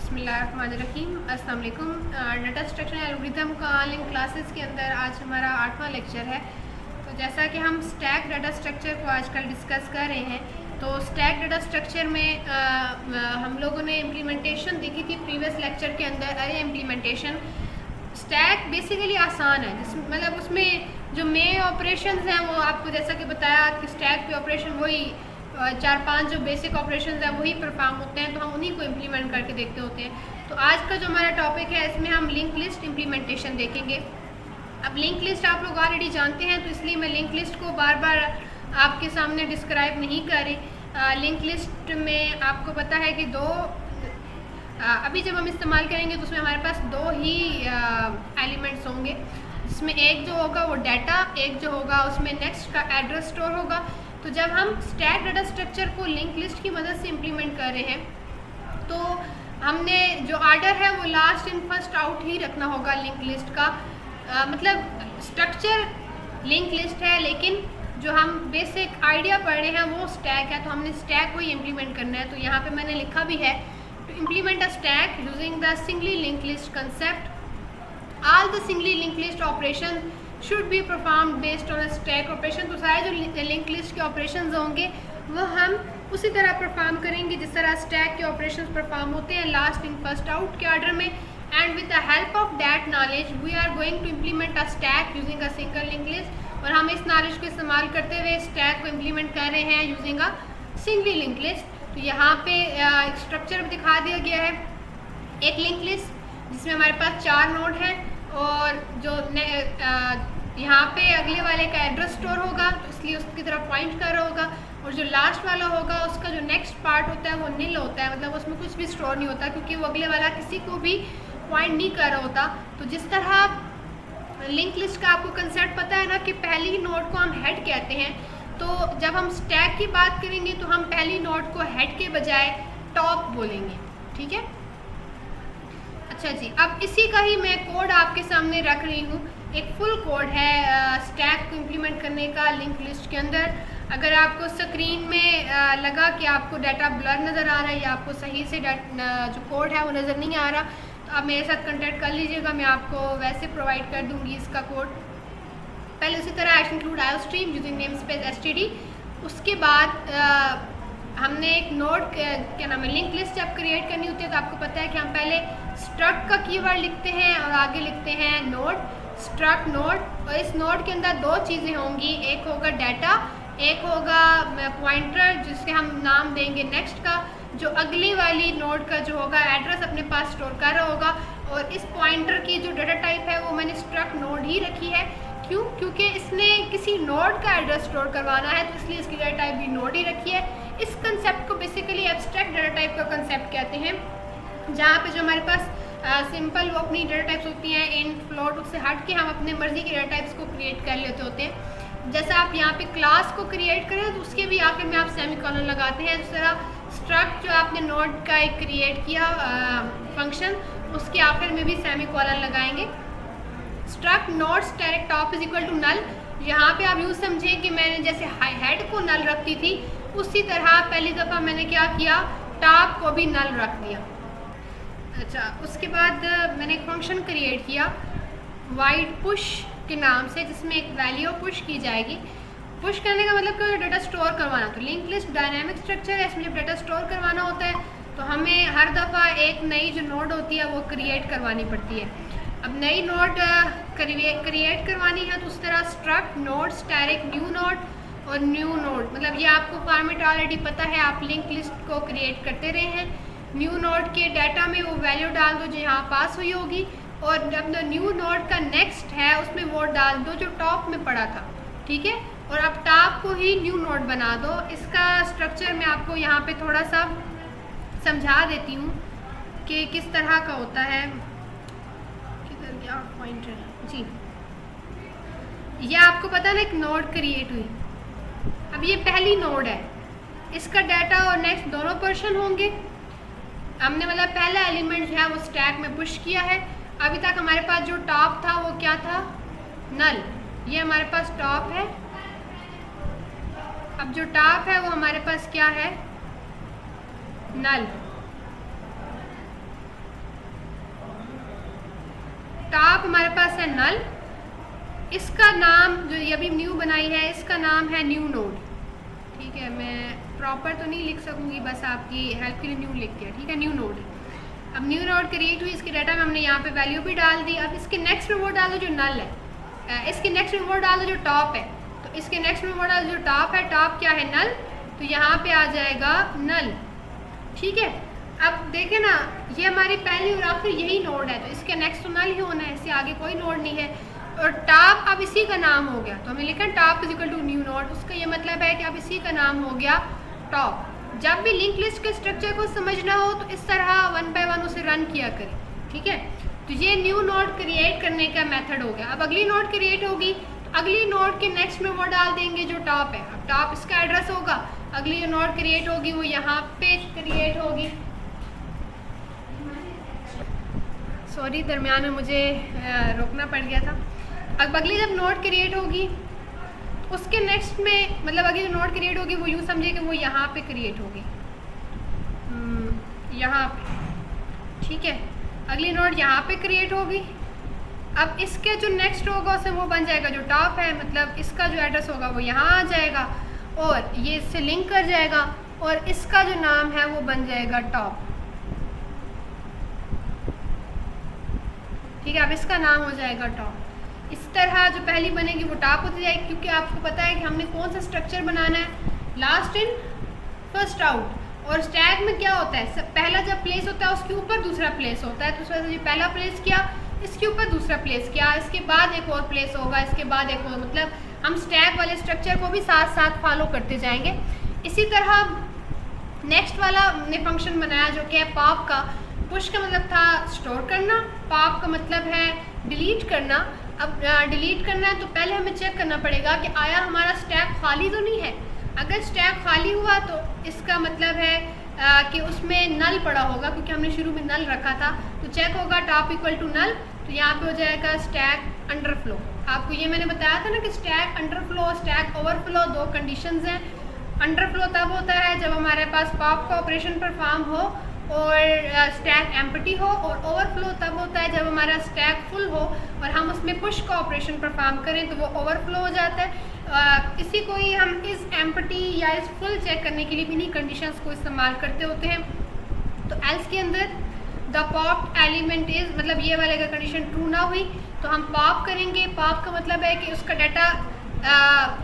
बिस्मिल्लाहिर्रहमानिर्रहीम। अस्सलाम वालेकुम। डाटा स्ट्रक्चर एल्गोरिथम का ऑनलाइन क्लासेस के अंदर आज हमारा 8वां लेक्चर है। तो जैसा कि हम स्टैक डाटा स्ट्रक्चर को आजकल डिस्कस कर रहे हैं, तो स्टैक डाटा स्ट्रक्चर में हम लोगों ने इम्प्लीमेंटेशन देखी थी प्रीवियस लेक्चर के अंदर। अरे इम्प्लीमेंटेशन स्टैक बेसिकली आसान है, जिस मतलब उसमें जो मेन ऑपरेशंस हैं वो आपको जैसा कि बताया कि स्टैक पे ऑपरेशन वही 4-5 जो बेसिक ऑपरेशंस हैं वही परफॉर्म होते हैं, तो हम उन्हीं को इम्प्लीमेंट करके देखते होते हैं। तो आज का जो हमारा टॉपिक है इसमें हम लिंक लिस्ट इम्प्लीमेंटेशन देखेंगे। अब लिंक लिस्ट आप लोग ऑलरेडी जानते हैं, तो इसलिए मैं लिंक लिस्ट को बार बार आपके सामने डिस्क्राइब नहीं कर रही। लिंक लिस्ट में आपको पता है कि अभी जब हम इस्तेमाल करेंगे तो उसमें हमारे पास दो ही एलिमेंट्स होंगे, जिसमें एक जो होगा वो डाटा, एक जो होगा उसमें नेक्स्ट का एड्रेस स्टोर होगा। तो जब हम स्टैक डाटा स्ट्रक्चर को लिंक लिस्ट की मदद से इम्प्लीमेंट कर रहे हैं, तो हमने जो आर्डर है वो लास्ट इन फर्स्ट आउट ही रखना होगा लिंक लिस्ट का। मतलब स्ट्रक्चर लिंक लिस्ट है, लेकिन जो हम बेसिक आइडिया पढ़ रहे हैं वो स्टैक है, तो हमने स्टैक को ही इम्प्लीमेंट करना है। तो यहाँ पे मैंने लिखा भी है, to implement a stack using the singly link list concept, all the singly link list operation should be perform based on stack operation. तो सारे जो लिंक लिस्ट के ऑपरेशन होंगे वो हम उसी तरह परफॉर्म करेंगे जिस तरह स्टैक के ऑपरेशन परफॉर्म होते हैं लास्ट इन फर्स्ट आउट के ऑर्डर में। And with the help of that knowledge we are going to implement a stack using a single link list. और हम इस नॉलेज को इस्तेमाल करते हुए स्टैक को इम्प्लीमेंट कर रहे हैं using a singly link list. तो यहाँ पे स्ट्रक्चर भी दिखा दिया गया है, एक लिंक लिस्ट जिसमें हमारे पास 4 नोड हैं, और जो यहाँ पे अगले वाले का एड्रेस स्टोर होगा, तो इसलिए उसकी तरफ पॉइंट कर रहा होगा। और जो लास्ट वाला होगा उसका जो नेक्स्ट पार्ट होता है वो नील होता है, मतलब उसमें कुछ भी स्टोर नहीं होता, क्योंकि वो अगले वाला किसी को भी पॉइंट नहीं कर रहा होता। तो जिस तरह लिंक लिस्ट का आपको कंसेप्ट पता है ना कि पहली ही नोड को हम हेड कहते हैं, तो जब हम स्टैक की बात करेंगे तो हम पहली नोड को हेड के बजाय टॉप बोलेंगे। ठीक है, अच्छा जी। अब इसी का ही मैं कोड आपके सामने रख रही हूँ। एक फुल कोड है स्टैक को इम्प्लीमेंट करने का लिंक लिस्ट के अंदर। अगर आपको स्क्रीन में लगा कि आपको डाटा ब्लर नज़र आ रहा है या आपको सही से जो कोड है वो नज़र नहीं आ रहा, तो आप मेरे साथ कंटेक्ट कर लीजिएगा, मैं आपको वैसे प्रोवाइड कर दूँगी इसका कोड। पहले उसी तरह include iostream using name space std। उसके बाद हमने एक नोड क्या नाम है लिंक लिस्ट जब क्रिएट करनी होती है, तो आपको पता है कि हम पहले स्ट्रक्ट का कीवर्ड लिखते हैं और आगे लिखते हैं नोड, स्ट्रक्ट नोड। और इस नोड के अंदर दो चीज़ें होंगी, एक होगा डाटा, एक होगा पॉइंटर जिसके हम नाम देंगे नेक्स्ट का, जो अगली वाली नोड का जो होगा एड्रेस अपने पास स्टोर कर रहा होगा। और इस पॉइंटर की जो डाटा टाइप है वो मैंने स्ट्रक्ट नोड ही रखी है। क्यों? क्योंकि इसने किसी नोड का एड्रेस स्टोर करवाना है, तो इसलिए इसकी डाटा टाइप भी नोड ही रखी है। इस कंसेप्ट को बेसिकली एब्स्ट्रैक्ट डाटा टाइप का कंसेप्ट कहते हैं, जहाँ पे जो हमारे पास सिंपल वो अपनी डाटा टाइप्स होती हैं इन फ्लोट, उससे हट के हम अपने मर्जी की डाटा टाइप्स को क्रिएट कर लेते होते हैं। जैसा आप यहाँ पे क्लास को क्रिएट करें तो उसके भी आखिर में आप सेमीकोलन लगाते हैं। जिस तरह स्ट्रक्ट जो आपने नोड का एक क्रिएट किया फंक्शन, उसके आखिर में भी सेमीकोलन लगाएंगे। Struct nodes direct top is equal to null. यहाँ पे आप यूँ समझें कि मैंने जैसे हेड को नल रखती थी, उसी तरह पहली दफ़ा मैंने क्या किया, टॉप को भी नल रख दिया। अच्छा, उसके बाद मैंने एक फंक्शन क्रिएट किया वाइड पुश के नाम से, जिसमें एक वैल्यू पुश की जाएगी। पुश करने का मतलब कि डाटा स्टोर करवाना। तो लिंक लिस्ट डायनामिक स्ट्रक्चर है, इसमें जब डाटा स्टोर करवाना होता है तो हमें हर दफ़ा एक नई जो नोड होती है वो क्रिएट करवानी पड़ती है। अब नई नोड क्रिएट करवानी है तो उस तरह struct nodes direct new node और न्यू नोड, मतलब ये आपको फॉर्मेट ऑलरेडी पता है, आप लिंक लिस्ट को क्रिएट करते रहे हैं। न्यू नोड के डाटा में वो वैल्यू डाल दो जो यहाँ पास हुई होगी, और जब न्यू नोड का नेक्स्ट है उसमें वो डाल दो जो टॉप में पड़ा था। ठीक है, और अब टॉप को ही न्यू नोड बना दो। इसका स्ट्रक्चर मैं आपको यहाँ पे थोड़ा सा समझा देती हूँ कि किस तरह का होता है। किधर गया पॉइंटर जी? ये आपको पता ना एक नोड क्रिएट हुई, अब ये पहली नोड है, इसका डाटा और नेक्स्ट दोनों पोर्शन होंगे। हमने मतलब पहला एलिमेंट जो है वो स्टैक में पुश किया है। अभी तक हमारे पास जो टॉप था वो क्या था, नल। ये हमारे पास टॉप है। अब जो टॉप है वो हमारे पास क्या है, नल। टॉप हमारे पास है नल, इसका नाम जो ये अभी न्यू बनाई है इसका नाम है न्यू नोड। ठीक है, मैं प्रॉपर तो नहीं लिख सकूँगी, बस आपकी हेल्प के लिए न्यू लिख दिया। ठीक है, न्यू नोड। अब न्यू नोड क्रिएट हुई, इसके डाटा में हमने यहाँ पे वैल्यू भी डाल दी। अब इसके नेक्स्ट में वो डाल दो जो नल है, इसके नेक्स्ट में वो डाल दो जो टॉप है। तो इसके नेक्स्ट में वो डाल दो जो टॉप है, टॉप क्या है नल, तो यहाँ पे आ जाएगा नल। ठीक है, अब देखें ना ये हमारी पहली और आखिर यही नोड है, तो इसके नेक्स्ट तो नल ही होना है, इससे आगे कोई नोड नहीं है। और टॉप अब इसी का नाम हो गया, तो हमने लिखा top is equal to new node, उसका ये मतलब है कि अब इसी का नाम हो गया टॉप। जब भी लिंक लिस्ट के स्ट्रक्चर को समझना हो तो इस तरह 1 बाय 1 उसे रन किया करें। ठीक है, तो ये न्यू नोड क्रिएट करने का मेथड हो गया। अब अगली नोड क्रिएट होगी तो अगली नोड के नेक्स्ट में वो डाल देंगे जो टॉप है। अब टॉप इसका एड्रेस होगा, अगली जो नोड क्रिएट होगी वो यहाँ पे क्रिएट होगी। सॉरी, दरमियान में मुझे रोकना पड़ गया था। अब अगली जब नोड क्रिएट होगी उसके नेक्स्ट में मतलब अगली जो नोड क्रिएट होगी वो यूँ समझिए कि वो यहाँ पे क्रिएट होगी, यहाँ पे। ठीक है, अगली नोड यहाँ पे क्रिएट होगी। अब इसके जो नेक्स्ट होगा उसे वो बन जाएगा जो टॉप है, मतलब इसका जो एड्रेस होगा वो यहाँ आ जाएगा और ये इससे लिंक कर जाएगा और इसका जो नाम है वो बन जाएगा टॉप। ठीक है, अब इसका नाम हो जाएगा टॉप। इस तरह जो पहली बनेगी वो टॉप होती जाएगी, क्योंकि आपको पता है कि हमने कौन सा स्ट्रक्चर बनाना है, लास्ट इन फर्स्ट आउट। और स्टैक में क्या होता है, पहला जब प्लेस होता है उसके ऊपर दूसरा प्लेस होता है, तो उस वजह से ये पहला प्लेस किया, इसके ऊपर दूसरा प्लेस किया, इसके बाद एक और प्लेस होगा, इसके बाद एक और, मतलब हम स्टैक वाले स्ट्रक्चर को भी साथ साथ फॉलो करते जाएंगे। इसी तरह नेक्स्ट वाला हमने फंक्शन बनाया जो कि है पॉप का। पुश का मतलब था स्टोर करना, पॉप का मतलब है डिलीट करना। अब डिलीट करना है तो पहले हमें चेक करना पड़ेगा कि आया हमारा स्टैक खाली तो नहीं है। अगर स्टैक खाली हुआ तो इसका मतलब है कि उसमें नल पड़ा होगा, क्योंकि हमने शुरू में नल रखा था। तो चेक होगा टॉप इक्वल टू नल, तो यहाँ पे हो जाएगा स्टैक अंडरफ्लो। आपको ये मैंने बताया था ना कि स्टैक अंडरफ्लो स्टैक ओवरफ्लो दो कंडीशंस हैं। अंडरफ्लो तब होता है जब हमारे पास पॉप का ऑपरेशन परफॉर्म हो और स्टैक एम्प्टी हो, और ओवरफ्लो तब होता है जब हमारा स्टैक फुल हो और हम उसमें पुश का ऑपरेशन परफॉर्म करें तो वो ओवरफ्लो हो जाता है। इसी को ही हम इस एम्प्टी या इस फुल चेक करने के लिए भी इन्हीं कंडीशंस को इस्तेमाल करते होते हैं। तो एल्स के अंदर द पॉप एलिमेंट इज, मतलब ये वाले अगर कंडीशन ट्रू ना हुई तो हम पॉप करेंगे। पॉप का मतलब है कि उसका डाटा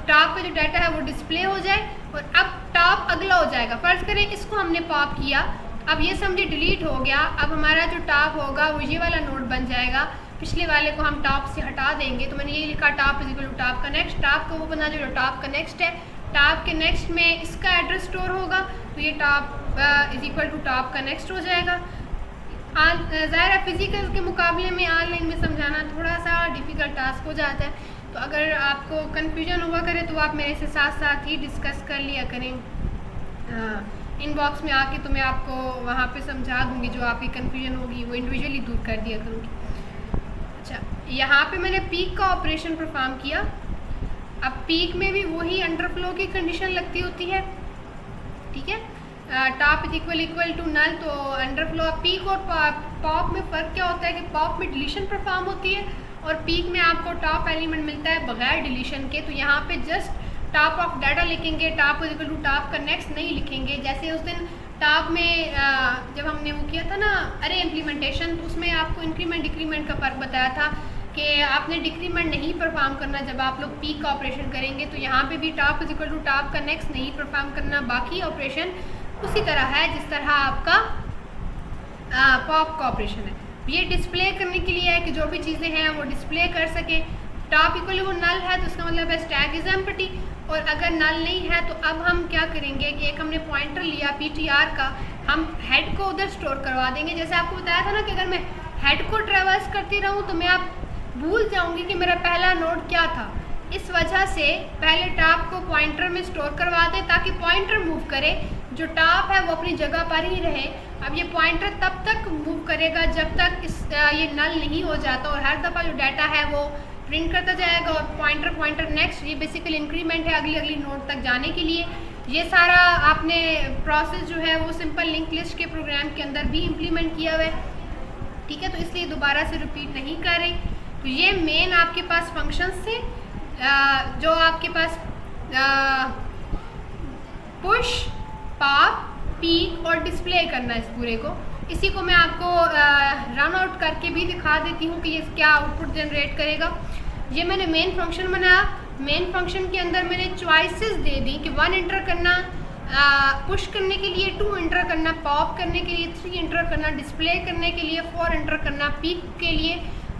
टॉप का जो डाटा है वो डिस्प्ले हो जाए और अब टॉप अगला हो जाएगा। फर्ज करें इसको हमने पॉप किया, अब ये समझिए डिलीट हो गया, अब हमारा जो टॉप होगा वो ये वाला नोड बन जाएगा। पिछले वाले को हम टॉप से हटा देंगे, तो मैंने ये लिखा top is equal to top का नेक्स्ट। टॉप को वो बना जो टॉप का नेक्स्ट है, टॉप के नेक्स्ट में इसका एड्रेस स्टोर होगा, तो ये top is equal to top का नेक्स्ट हो जाएगा। ज़ाहिर है फिजिकल के मुकाबले में ऑनलाइन में समझाना थोड़ा सा डिफ़िकल्ट टास्क हो जाता है, तो अगर आपको कन्फ्यूजन हुआ करे तो आप मेरे से साथ साथ ही डिस्कस कर लिया करें। इनबॉक्स में आके तो मैं आपको वहाँ पे समझा दूँगी, जो आपकी कन्फ्यूजन होगी वो इंडिविजुअली दूर कर दिया करूँगी। अच्छा, यहाँ पे मैंने पीक का ऑपरेशन परफॉर्म किया। अब पीक में भी वही अंडरफ्लो की कंडीशन लगती होती है। ठीक है, top is equal to null, तो अंडरफ्लो। पीक और पॉप में फ़र्क क्या होता है कि पॉप में डिलीशन परफॉर्म होती है और पीक में आपको टॉप एलिमेंट मिलता है बगैर डिलीशन के। तो यहाँ पे जस्ट टॉप ऑफ डाटा लिखेंगे, top is equal to top का नेक्स्ट नहीं लिखेंगे। जैसे उस दिन टॉप में जब हमने वो किया था ना अरे इम्प्लीमेंटेशन, तो उसमें आपको इंक्रीमेंट डिक्रीमेंट का फ़र्क बताया था कि आपने डिक्रीमेंट नहीं परफॉर्म करना जब आप लोग पीक का ऑपरेशन करेंगे। तो यहाँ पे भी top is equal to top का नेक्स्ट नहीं परफॉर्म करना, बाकी ऑपरेशन उसी तरह है जिस तरह आपका पॉप का ऑपरेशन है। ये डिस्प्ले करने के लिए है कि जो भी चीज़ें हैं वो डिस्प्ले कर सके। टॉप इक्वल वो नल है तो इसका मतलब है स्टैक इज एम्प्टी, और अगर नल नहीं है तो अब हम क्या करेंगे कि एक हमने पॉइंटर लिया PTR का, हम हेड को उधर स्टोर करवा देंगे। जैसे आपको बताया था ना कि अगर मैं हेड को ट्रेवर्स करती रहूँ तो मैं आप भूल जाऊँगी कि मेरा पहला नोड क्या था। इस वजह से पहले टॉप को पॉइंटर में स्टोर करवा दें ताकि पॉइंटर मूव करे, जो टॉप है वो अपनी जगह पर ही रहे। अब ये पॉइंटर तब तक मूव करेगा जब तक ये नल नहीं हो जाता, और हर दफ़ा जो डाटा है वो प्रिंट करता जाएगा और पॉइंटर नेक्स्ट, ये बेसिकली इंक्रीमेंट है अगली नोड तक जाने के लिए। ये सारा आपने प्रोसेस जो है वो सिंपल लिंक लिस्ट के प्रोग्राम के अंदर भी इम्प्लीमेंट किया हुआ है। ठीक है, तो इसलिए दोबारा से रिपीट नहीं कर रही। तो ये मेन आपके पास फंक्शंस थे जो आपके पास पुश, पॉप, पीक और डिस्प्ले करना है इस पूरे को। इसी को मैं आपको रन आउट करके भी दिखा देती हूँ कि ये क्या आउटपुट जनरेट करेगा। ये मैंने मेन फंक्शन बनाया। मेन फंक्शन के अंदर मैंने चॉइसेस दे दी कि 1 एंटर करना पुश करने के लिए, 2 एंटर करना पॉप करने के लिए, 3 एंटर करना डिस्प्ले करने के लिए, 4 एंटर करना पीक के लिए,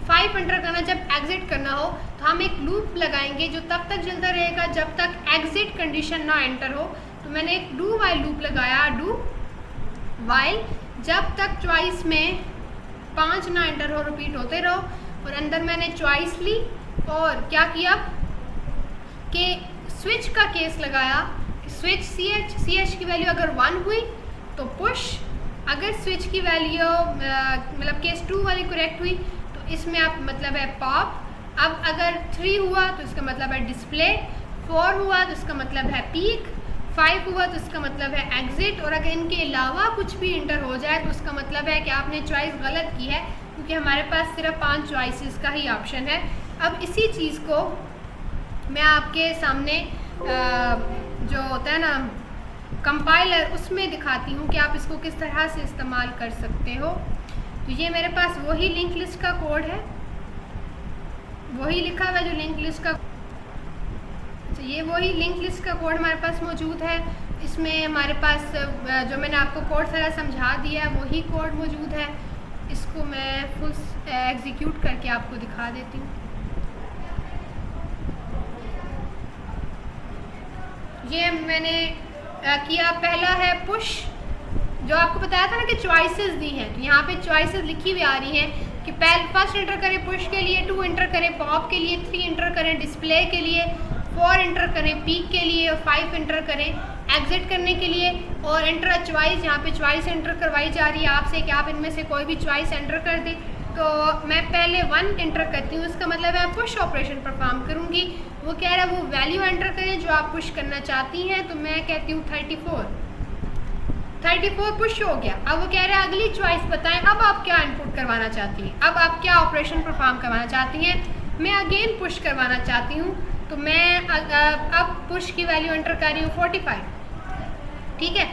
5 एंटर करना जब एग्जिट करना हो। तो हम एक लूप लगाएंगे जो तब तक चलता रहेगा जब तक एग्जिट कंडीशन ना एंटर हो। तो मैंने एक डू वाइल लूप लगाया, डू वाइल जब तक चॉइस में 5 ना एंटर हो, रिपीट होते रहो। और अंदर मैंने चॉइस ली और क्या किया कि स्विच का केस लगाया। स्विच सी एच की वैल्यू अगर 1 हुई तो पुश, अगर स्विच की वैल्यू मतलब केस 2 वाली करेक्ट हुई तो इसमें आप मतलब है पॉप। अब अगर 3 हुआ तो इसका मतलब है डिस्प्ले, 4 हुआ तो इसका मतलब है पीक, 5 हुआ तो इसका मतलब है एग्जिट। और अगर इनके अलावा कुछ भी इंटर हो जाए तो उसका मतलब है कि आपने चॉइस गलत की है, क्योंकि हमारे पास सिर्फ 5 चॉइसेस का ही ऑप्शन है। अब इसी चीज़ को मैं आपके सामने जो होता है ना कंपाइलर, उसमें दिखाती हूँ कि आप इसको किस तरह से इस्तेमाल कर सकते हो। तो ये मेरे पास वही लिंक लिस्ट का कोड है, वही लिखा हुआ है जो लिंक लिस्ट का। अच्छा, ये वही लिंक लिस्ट का कोड हमारे पास मौजूद है। इसमें हमारे पास जो मैंने आपको कोड सारा समझा दिया है वही कोड मौजूद है। इसको मैं फुल एग्जीक्यूट करके आपको दिखा देती हूँ। ये मैंने किया, पहला है पुश, जो आपको बताया था ना कि चॉइसेस दी हैं। तो यहाँ पे चॉइसेस लिखी हुई आ रही हैं कि फर्स्ट एंटर करें पुश के लिए, 2 एंटर करें पॉप के लिए, 3 एंटर करें डिस्प्ले के लिए, 4 एंटर करें पीक के लिए और 5 एंटर करें एग्जिट करने के लिए। और एंटर अ चॉइस, यहाँ पे चॉइस एंटर करवाई जा रही है आपसे कि आप इनमें से कोई भी चॉइस एंटर कर दें। तो मैं पहले 1 एंटर करती हूँ, इसका मतलब है पुश ऑपरेशन परफॉर्म करूँगी। वो कह रहा है वो वैल्यू एंटर करें जो आप पुश करना चाहती हैं। तो मैं कहती हूँ 34 पुश हो गया। अब वो कह रहा है अगली चॉइस बताएं, अब आप क्या इनपुट करवाना चाहती हैं, अब आप क्या ऑपरेशन परफॉर्म करवाना चाहती हैं। मैं अगेन पुश करवाना चाहती हूँ, तो मैं अब पुश की वैल्यू एंटर कर रही हूँ 45, ठीक है।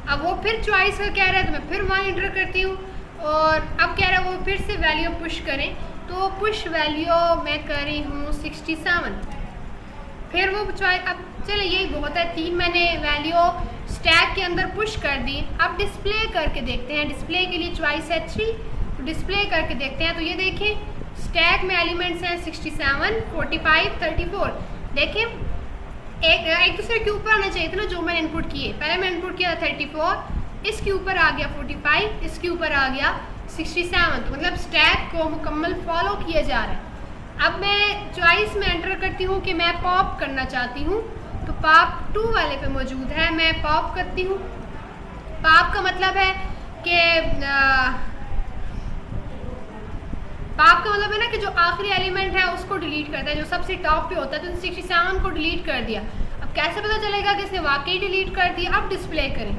अब वो फिर चॉइस का कह रहा है तो मैं फिर 1 एंटर करती हूँ और अब कह रहा है वो फिर से वैल्यू पुश करें। तो पुश वैल्यू मैं कर रही हूँ 67। फिर वो चॉइस, अब चलो यही बहुत है, 3 मैंने वैल्यू स्टैक के अंदर पुश कर दी। अब डिस्प्ले करके देखते हैं, डिस्प्ले के लिए चॉइस है 3, तो डिस्प्ले करके देखते हैं। तो ये देखें स्टैक में एलिमेंट्स हैं 67, 45, 34। देखें एक दूसरे के ऊपर आना चाहिए था ना जो मैंने इनपुट किए। पहले मैं इनपुट किया 34, इसके ऊपर आ गया 45, इसके ऊपर आ गया 67। तो मतलब स्टैक को मुकम्मल फॉलो किया जा रहा है। अब मैं चॉइस में एंटर करती हूँ कि मैं पॉप करना चाहती हूँ, तो पॉप 2 वाले पे मौजूद है, मैं पॉप करती हूँ। पॉप का मतलब है कि पॉप का मतलब है ना कि जो आखिरी एलिमेंट है उसको डिलीट करता है, जो सबसे टॉप पे होता है। तो 67 को डिलीट कर दिया। अब कैसे पता चलेगा कि इसने वाकई डिलीट कर दिया। अब डिस्प्ले करें,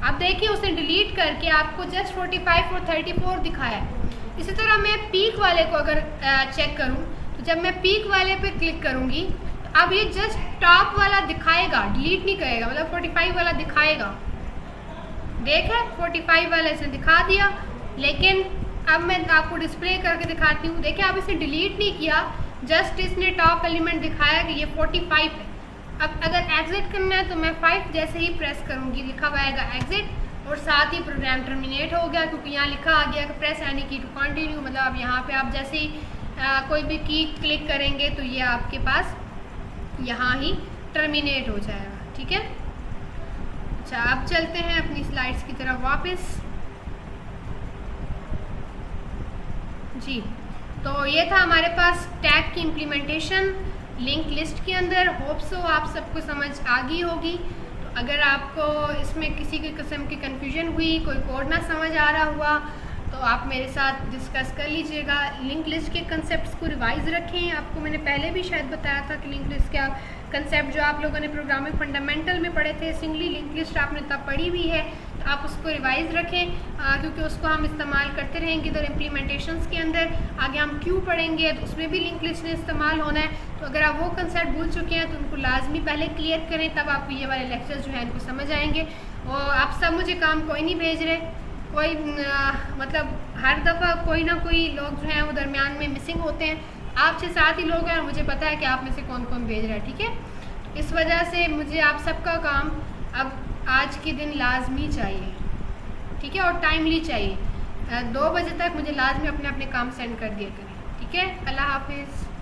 अब देखिए उसने डिलीट करके आपको जस्ट 45 और 34 दिखाया है। इसी तरह मैं पीक वाले को अगर चेक करूं, तो जब मैं पीक वाले पे क्लिक करूंगी तो अब ये जस्ट टॉप वाला दिखाएगा, डिलीट नहीं करेगा, मतलब 45 वाला दिखाएगा। देखें 45 वाला इसने दिखा दिया, लेकिन अब मैं आपको डिस्प्ले करके दिखाती हूँ। देखिए अब इसने डिलीट नहीं किया, जस्ट इसने टॉप एलिमेंट दिखाया कि ये 45 है। अब अगर एग्जिट करना है तो मैं 5 जैसे ही प्रेस करूँगी, लिखा हुआ आएगा एग्जिट, और साथ ही प्रोग्राम टर्मिनेट हो गया, क्योंकि यहाँ लिखा आ गया कि प्रेस एनी की टू कंटिन्यू। मतलब अब यहाँ पे आप जैसे ही कोई भी की क्लिक करेंगे तो ये आपके पास यहाँ ही टर्मिनेट हो जाएगा, ठीक है। अच्छा, अब चलते हैं अपनी स्लाइड्स की तरफ वापस। जी, तो ये था हमारे पास टैग की इम्प्लीमेंटेशन लिंक लिस्ट के अंदर। होप सो आप सबको समझ आ गई होगी। तो अगर आपको इसमें किसी भी किस्म की कन्फ्यूजन हुई, कोई कोड ना समझ आ रहा हुआ, तो आप मेरे साथ डिस्कस कर लीजिएगा। लिंक लिस्ट के कंसेप्ट्स को रिवाइज रखें। आपको मैंने पहले भी शायद बताया था कि लिंक लिस्ट क्या कंसेप्ट जो आप लोगों ने प्रोग्रामिंग फंडामेंटल में पढ़े थे, सिंगली लिंक लिस्ट आपने तब पढ़ी हुई है। आप उसको रिवाइज रखें, क्योंकि उसको हम इस्तेमाल करते रहेंगे इधर इम्प्लीमेंटेशंस के अंदर। आगे हम क्यों पढ़ेंगे तो उसमें भी लिंक लिस्ट इस्तेमाल होना है। तो अगर आप वो कंसेप्ट भूल चुके हैं तो उनको लाजमी पहले क्लियर करें, तब आपको ये वाले लेक्चर्स जो हैं इनको समझ आएंगे। और आप सब मुझे काम कोई नहीं भेज रहे, कोई मतलब हर दफ़ा कोई ना कोई लोग जो हैं वो दरमियान में मिसिंग होते हैं। आपसे साथ ही लोग हैं और मुझे पता है कि आप में से कौन कौन भेज रहा है, ठीक है। इस वजह से मुझे आप सबका काम अब आज के दिन लाजमी चाहिए, ठीक है, और टाइमली चाहिए। 2 बजे तक मुझे लाजमी अपने अपने काम सेंड कर दिया करें, ठीक है। अल्लाह हाफिज़।